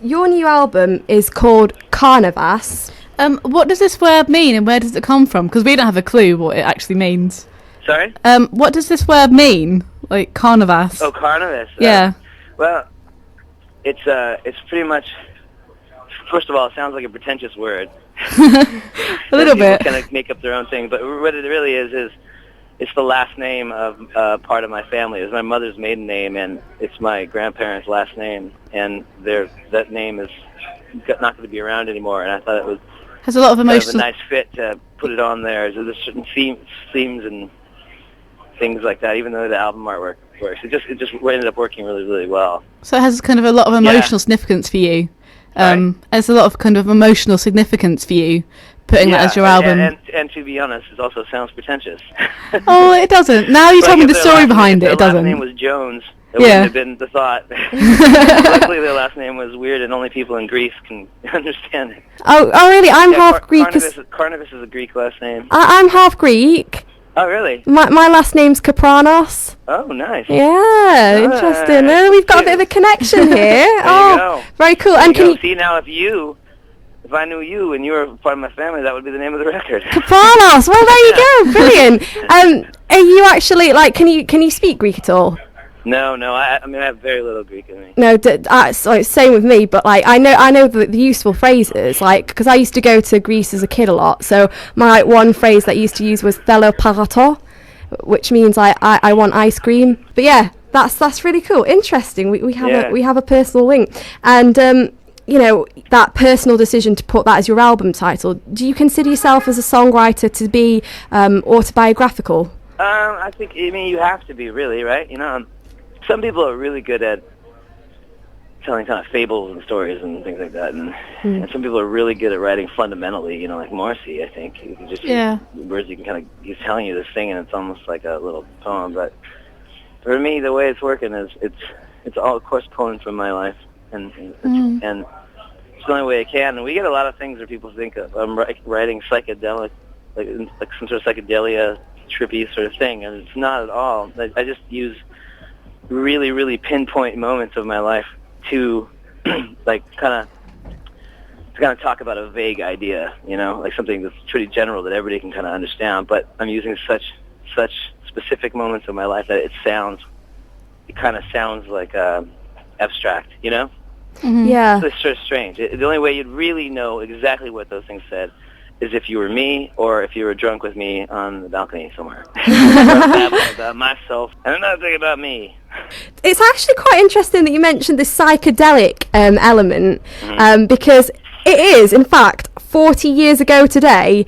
Your new album is called Carnavas. What does this word mean and where does it come from? Because we don't have a clue what it actually means. Sorry? What does this word mean? Like Carnavas? Oh, Carnavas. Yeah. Well, it's pretty much, first of all, it sounds like a pretentious word. A little bit. People kind of make up their own thing, but what it really is it's the last name of part of my family. It's my mother's maiden name, and it's my grandparents' last name, and that name is not going to be around anymore, and I thought it was has a lot of emotional. Kind of a nice fit to put it on there. There's certain themes and things like that. Even though the album artwork works, it just ended up working really, really well. So it has kind of a lot of emotional significance for you. Right. There's a lot of kind of emotional significance for you putting that as your album. And to be honest, it also sounds pretentious. Oh, it doesn't. Now you told me the story behind it. It doesn't. Their last name was Jones. It wouldn't have been the thought. Luckily, their last name was weird, and only people in Greece can understand it. Oh, really? I'm half Greek. Carnavas is a Greek last name. I'm half Greek. Oh, really? My last name's Kapranos. Oh, nice. Yeah, interesting. We've got a bit of a connection here. There you go. Very cool. And can you see now if I knew you and you were part of my family, that would be the name of the record. Kapranos. Well, there you go. Brilliant. Are you actually can you speak Greek at all? No. I mean, I have very little Greek in me. No, same with me. But I know the useful phrases. Because I used to go to Greece as a kid a lot. So my one phrase that I used to use was "thelo parato," which means I want ice cream. But yeah, that's really cool. Interesting. We have a personal link, and that personal decision to put that as your album title. Do you consider yourself as a songwriter to be autobiographical? I think you have to be, really, right? Some people are really good at telling kind of fables and stories and things like that, and some people are really good at writing fundamentally, like Morrissey, I think. You can just words you can kind of, he's telling you this thing, and it's almost like a little poem. But for me, the way it's working is it's all, of course, poems from my life, and it's the only way I can. And we get a lot of things where people think of I'm writing psychedelic, like some sort of psychedelia, trippy sort of thing, and it's not at all. I just use really, really pinpoint moments of my life to kind of talk about a vague idea, like something that's pretty general that everybody can kind of understand. But I'm using such specific moments of my life that it kind of sounds like abstract, Mm-hmm. Yeah. So it's sort of strange. The only way you'd really know exactly what those things said is if you were me, or if you were drunk with me on the balcony somewhere. About myself, and another thing about me. It's actually quite interesting that you mentioned this psychedelic element, because it is, in fact, 40 years ago today,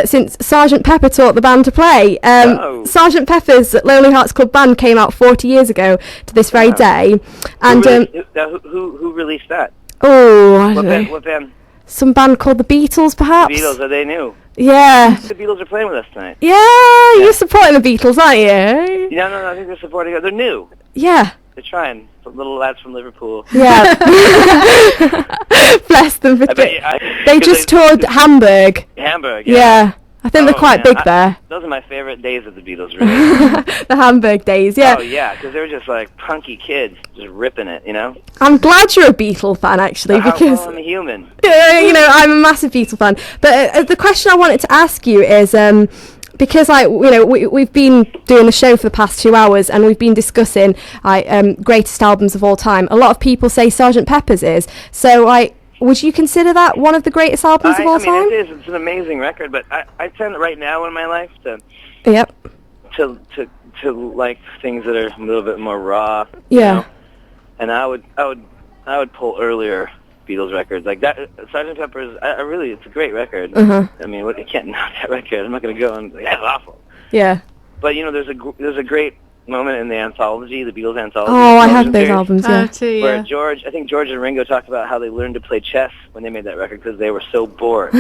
since Sgt. Pepper taught the band to play. Sgt. Pepper's Lonely Hearts Club Band came out 40 years ago to this very day. And who released that? Oh, I don't know. What band? Some band called the Beatles, perhaps? The Beatles, are they new? Yeah. The Beatles are playing with us tonight. Yeah, you're supporting the Beatles, aren't you? Yeah, no, I think they're supporting us. They're new. Yeah. They're trying. Some little lads from Liverpool. Yeah. Bless them. They just toured Hamburg. Hamburg, yeah. I think they're quite big there. Those are my favorite days of the Beatles, really. The Hamburg days, yeah. Oh, yeah, because they were just like punky kids, just ripping it, I'm glad you're a Beatle fan, actually, because... I'm a human. I'm a massive Beatle fan. But the question I wanted to ask you is... because we've been doing the show for the past 2 hours, and we've been discussing greatest albums of all time. A lot of people say Sgt. Pepper's is. So would you consider that one of the greatest albums of all time? It is. It's an amazing record, but I tend right now in my life to like things that are a little bit more raw. Yeah. And I would pull earlier Beatles records like that. Sgt. Pepper's, it's a great record. I mean, you can't knock that record. I'm not going to go and that's awful. Yeah. But there's a great moment in the anthology, the Beatles anthology. Oh, I have those albums. Yeah. Too, where I think George and Ringo talked about how they learned to play chess when they made that record because they were so bored.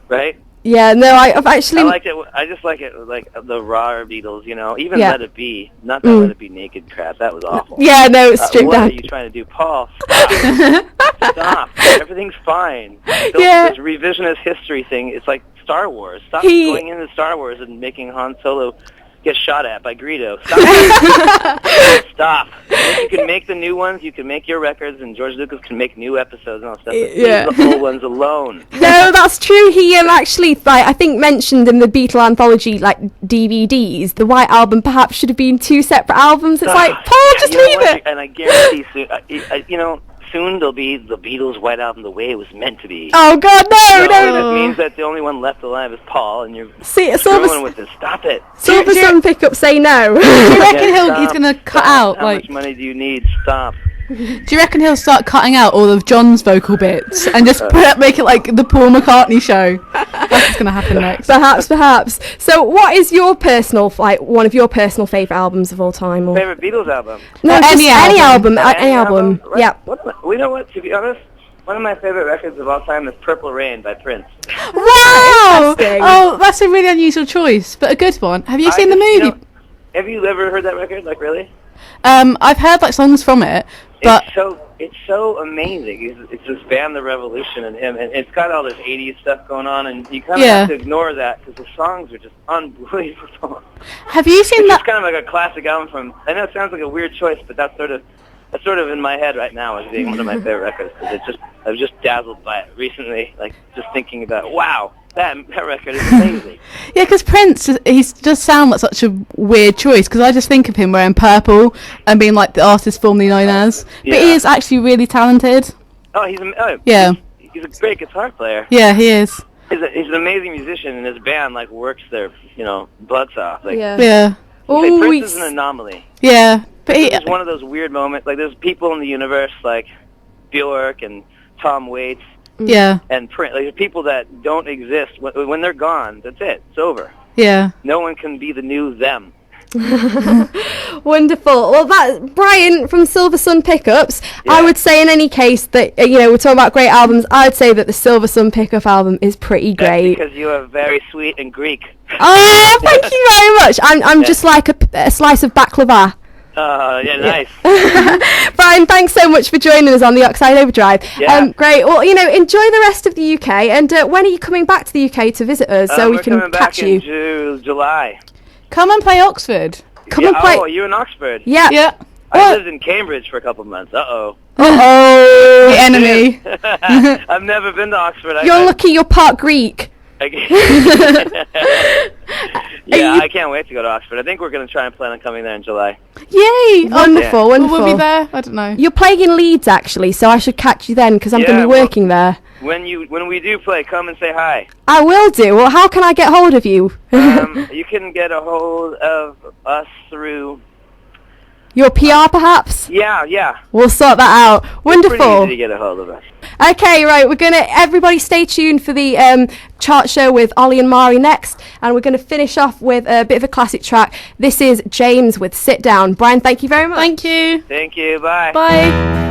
Right? Yeah, no, I've actually... I liked it. I just like it, like the rawer Beatles, even Let It Be. Not that Let It Be naked crap. That was awful. Yeah, no, it's stripped What down. are you trying to do? Paul, stop. Stop. Everything's fine. This revisionist history thing, it's like Star Wars. Stop going into Star Wars and making Han Solo get shot at by Greedo. Stop. Stop. You can make the new ones. You can make your records, and George Lucas can make new episodes and all stuff. Yeah. Leave the old ones alone. No, that's true. He actually, like, I think mentioned in the Beatle anthology, like DVDs, the White Album perhaps should have been 2 separate albums. It's like, Paul, just leave it. And I guarantee soon, soon there'll be the Beatles' White Album the way it was meant to be. Oh God, no. That means that the only one left alive is Paul, and you're screwing with this. Stop it. Silversun Pickup say no. Do you reckon he's going to cut out? How much money do you need? Stop. Do you reckon he'll start cutting out all of John's vocal bits and just make it like the Paul McCartney show? That's what's going to happen next. Perhaps. So, what is your personal, one of your personal favourite albums of all time? Or? Favorite Beatles album? No, any album. Right. Yeah. You know what? To be honest, one of my favorite records of all time is Purple Rain by Prince. Wow! Oh, that's a really unusual choice, but a good one. Have you seen the movie? Have you ever heard that record? Like, really? I've heard like songs from it, but it's so amazing. It's this band, The Revolution, and him, and it's got all this '80s stuff going on, and you kind of have to ignore that because the songs are just unbelievable. Have you seen that? It's kind of like a classic album from. I know it sounds like a weird choice, but that's sort of in my head right now as being one of my favorite records because I was just dazzled by it recently, like just thinking about wow. That record is amazing. Yeah, because Prince, he does sound like such a weird choice, because I just think of him wearing purple and being like the artist formerly known as. But he is actually really talented. Oh, he's a great guitar player. Yeah, he is. He's an amazing musician, and his band like works their butts off. Like, yeah. Prince is an anomaly. Yeah, but it's one of those weird moments. Like there's people in the universe like Bjork and Tom Waits. Yeah. And Prince, like people that don't exist when they're gone. That's it. It's over. Yeah. No one can be the new them. Wonderful. Well, that Brian from Silversun Pickups. Yeah. I would say in any case that we're talking about great albums. I would say that the Silversun Pickup album is pretty great. That's because you are very sweet and Greek. Oh, thank you very much. I'm just like a slice of baklava. Nice. Brian, thanks so much for joining us on the Oxide Overdrive. Yeah. Great. Well, enjoy the rest of the UK. And when are you coming back to the UK to visit us so we can catch you? We're coming back in July. Come and play Oxford. Come and play. Oh, you're in Oxford? Yeah. I lived in Cambridge for a couple of months. Uh-oh. The enemy. I've never been to Oxford. You're lucky you're part Greek. I can't wait to go to Oxford. I think we're going to try and plan on coming there in July. Yay! Wonderful. We'll be there. I don't know. You're playing in Leeds, actually, so I should catch you then because I'm going to be working there. When we do play, come and say hi. I will do. Well, how can I get hold of you? You can get a hold of us through... Your PR, perhaps? Yeah. We'll sort that out. Wonderful. It's pretty easy to get a hold of us. Okay, right. Everybody stay tuned for the chart show with Ollie and Mari next. And we're going to finish off with a bit of a classic track. This is James with Sit Down. Brian, thank you very much. Thank you. Thank you. Bye. Bye.